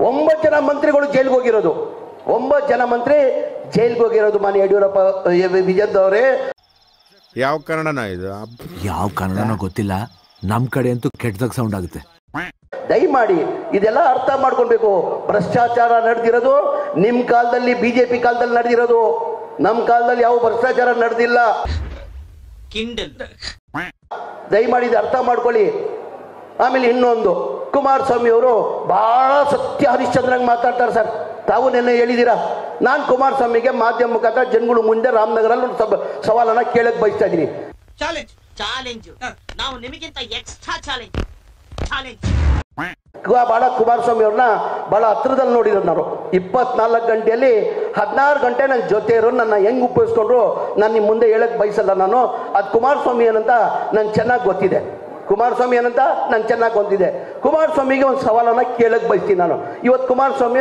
9 ಜನ ಮಂತ್ರಿಗಳು ಜೈಲಿಗೆ ಹೋಗಿರೋದು, 9 ಜನ ಮಂತ್ರಿ ಜೈಲಿಗೆ ಹೋಗಿರೋದು. ಮಾನ್ಯ ಯಡಿಯೂರಪ್ಪ ವಿಜಯ್ ಅವರೇ, ಯಾವ ಕನ್ನಡನ ಇದು? ಯಾವ ಕನ್ನಡನೋ ಗೊತ್ತಿಲ್ಲ, ನಮ್ ಕಡೆ ಅಂತೂ ಕೆಟ್ಟದಾಗ ಸೌಂಡ್ ಆಗುತ್ತೆ. ದಯಮಾಡಿ ಇದೆಲ್ಲ ಅರ್ಥ ಮಾಡ್ಕೊಳ್ಬೇಕು. ಭ್ರಷ್ಟಾಚಾರ ನಡೆದಿರೋದು ನಿಮ್ ಕಾಲದಲ್ಲಿ, ಬಿಜೆಪಿ ಕಾಲದಲ್ಲಿ ನಡೆದಿರೋದು. ನಮ್ ಕಾಲದಲ್ಲಿ ಯಾವ ಭ್ರಷ್ಟಾಚಾರ ನಡೆದಿಲ್ಲ. ದಯಮಾಡಿ ಇದು ಅರ್ಥ ಮಾಡ್ಕೊಳ್ಳಿ. ಆಮೇಲೆ ಇನ್ನೊಂದು, ಕುಮಾರಸ್ವಾಮಿ ಅವರು ಬಹಳ ಸತ್ಯ ಹರಿಶ್ಚಂದ್ರಂಗ್ ಮಾತಾಡ್ತಾರೆ ಸರ್. ತಾವು ನೆನ್ನೆ ಹೇಳಿದ್ದೀರಾ. ನಾನು ಕುಮಾರಸ್ವಾಮಿಗೆ ಮಾಧ್ಯಮ ಮುಖಾಂತರ ಜನಗಳು ಮುಂದೆ ರಾಮನಗರಲ್ಲಿ ಒಂದು ಸವಾಲನ್ನ ಕೇಳಕ್ ಬಯಸ್ತಾ ಇದ್ದೀನಿ. ಬಹಳ ಕುಮಾರಸ್ವಾಮಿ ಅವ್ರನ್ನ ಬಹಳ ಹತ್ರದಲ್ಲಿ ನೋಡಿದ್ರು. ನಾನು 24 ಗಂಟೆಯಲ್ಲಿ 16 ಗಂಟೆ ನನ್ನ ಜೊತೆ ಇರೋ ನನ್ನ ಹೆಂಗ್ ಉಪಯೋಗಿಸ್ಕೊಂಡ್ರು ನಾನು ನಿಮ್ಮ ಮುಂದೆ ಹೇಳಕ್ ಬಯಸಲ್ಲ. ನಾನು ಅದು ಕುಮಾರಸ್ವಾಮಿ ಏನಂತ ನನ್ಗೆ ಚೆನ್ನಾಗಿ ಗೊತ್ತಿದೆ. ಕುಮಾರಸ್ವಾಮಿ ಏನಂತ ನನ್ಗೆ ಚೆನ್ನಾಗಿ ಗೊತ್ತಿದೆ. ಕುಮಾರಸ್ವಾಮಿಗೆ ಒಂದು ಸವಾಲನ್ನ ಕೇಳಕ್ ಬಯಸ್ತೀನಿ ನಾನು. ಇವತ್ತು ಕುಮಾರಸ್ವಾಮಿ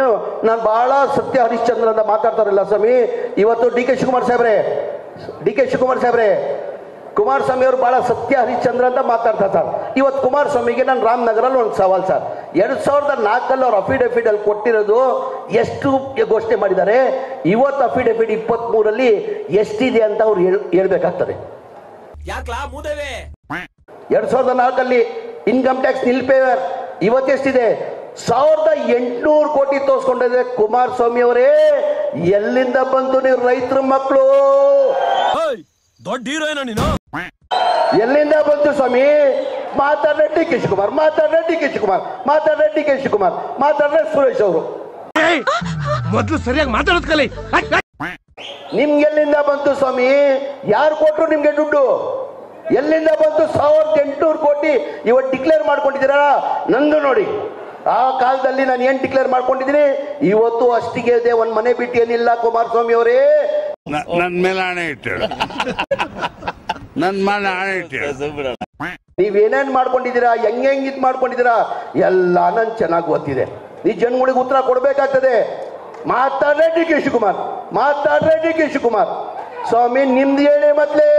ನಾನು ಬಹಳ ಸತ್ಯ ಹರಿಶ್ಚಂದ್ರ ಅಂತ ಮಾತಾಡ್ತಾರಲ್ಲ ಸ್ವಾಮಿ. ಇವತ್ತು ಡಿ ಕೆ ಶಿವಕುಮಾರ್ ಸಾಹೇಬ್ರೆ ಕುಮಾರಸ್ವಾಮಿ ಅವರು ಬಹಳ ಸತ್ಯ ಹರಿಶ್ಚಂದ್ರ ಅಂತ ಮಾತಾಡ್ತಾರೆ ಸರ್. ಇವತ್ತು ಕುಮಾರಸ್ವಾಮಿಗೆ ನಾನು ರಾಮನಗರಲ್ಲಿ ಒಂದು ಸವಾಲ್ ಸರ್. 2004 ಅವ್ರ ಅಫಿಡವಿಟ್ ಅಲ್ಲಿ ಕೊಟ್ಟಿರೋದು ಎಷ್ಟು ಘೋಷಣೆ ಮಾಡಿದ್ದಾರೆ, ಇವತ್ತು ಅಫಿಡವಿಟ್ 23 ಎಷ್ಟಿದೆ ಅಂತ ಅವ್ರು ಹೇಳ್ಬೇಕಾಗ್ತದೆ. 2004 ಇನ್ಕಮ್ ಟ್ಯಾಕ್ಸ್ ನಿಲ್ಪೇವರ್ ಇವತ್ತೆಷ್ಟಿದೆ? 1800 ಕೋಟಿ ತೋರಿಸ್ಕೊಂಡಿದೆ. ಕುಮಾರಸ್ವಾಮಿ ಅವರೇ, ಎಲ್ಲಿಂದ ಬಂತು ನೀವು ರೈತರ ಮಕ್ಕಳು? ದೊಡ್ಡ ಹೀರೋ ಏನೋ ನೀನು? ಎಲ್ಲಿಂದ ಬಂತು ಸ್ವಾಮಿ? ಮಾತಾಡ್ರೆ ಡಿ ಕೆ ಶಿವಕುಮಾರ್, ಮಾತಾಡ್ರೆ ಸುರೇಶ್ ಅವರು. ಮೊದಲು ಸರಿಯಾಗಿ ಮಾತಾಡೋದ್ ಕಲಿ. ನಿಮ್ಗೆಲ್ಲಿಂದ ಬಂತು ಸ್ವಾಮಿ? ಯಾರು ಕೊಟ್ರು ನಿಮ್ಗೆ ದುಡ್ಡು? ಎಲ್ಲಿಂದ ಬಂತು? 1800 ಕೋಟಿ ಇವತ್ತು ಡಿಕ್ಲೇರ್ ಮಾಡ್ಕೊಂಡಿದ್ದೀರಾ? ನಂದು ನೋಡಿ, ಆ ಕಾಲದಲ್ಲಿ ನಾನು ಏನ್ ಡಿಕ್ಲೇರ್ ಮಾಡ್ಕೊಂಡಿದ್ದೀನಿ, ಇವತ್ತು ಅಷ್ಟಿಗೆ ಇದೆ. ಒಂದ್ ಮನೆ ಬಿಟ್ಟು ಏನಿಲ್ಲ. ಕುಮಾರಸ್ವಾಮಿ ಅವರೇ, ನನ್ ಮೇಲೆ ಆಣೆ ಇಟ್ಟೇಳು, ನೀವೇನೇನ್ ಮಾಡ್ಕೊಂಡಿದ್ದೀರಾ, ಹೆಂಗ್ ಇದ್ ಮಾಡ್ಕೊಂಡಿದ್ದೀರಾ ಎಲ್ಲ ನನ್ ಚೆನ್ನಾಗಿ ಗೊತ್ತಿದೆ. ಈ ಜನಗಳಿಗೆ ಉತ್ತರ ಕೊಡ್ಬೇಕಾಗ್ತದೆ. ಮಾತಾಡ್ರೆ ಡಿ ಕೆ ಶಿವಕುಮಾರ್ ಸ್ವಾಮಿ, ನಿಮ್ದು ಹೇಳಿ ಮೊದ್ಲೇ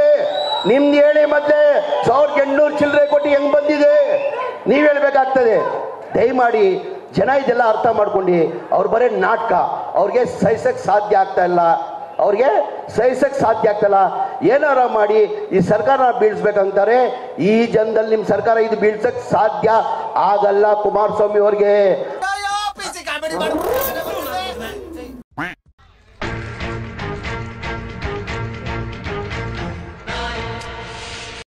1800 ಚಿಲ್ಲರೆ ಕೋಟಿ ಹೆಂಗ್ ಬಂದಿದೆ ನೀವ್ ಹೇಳ್ಬೇಕಾಗ್ತದೆ. ದಯಮಾಡಿ ಜನ ಇದೆಲ್ಲ ಅರ್ಥ ಮಾಡ್ಕೊಂಡು, ಅವ್ರು ಬರೀ ನಾಟಕ, ಅವ್ರಿಗೆ ಸಹಿಸಕ್ ಸಾಧ್ಯ ಆಗ್ತಾ ಇಲ್ಲ. ಏನಾರ ಮಾಡಿ ಈ ಸರ್ಕಾರ ಬೀಳ್ಸ್ಬೇಕಂತಾರೆ. ಈ ಜನದಲ್ಲಿ ನಿಮ್ ಸರ್ಕಾರ ಇದು ಬೀಳ್ಸಕ್ ಸಾಧ್ಯ ಆಗಲ್ಲ ಕುಮಾರಸ್ವಾಮಿ ಅವ್ರಿಗೆ.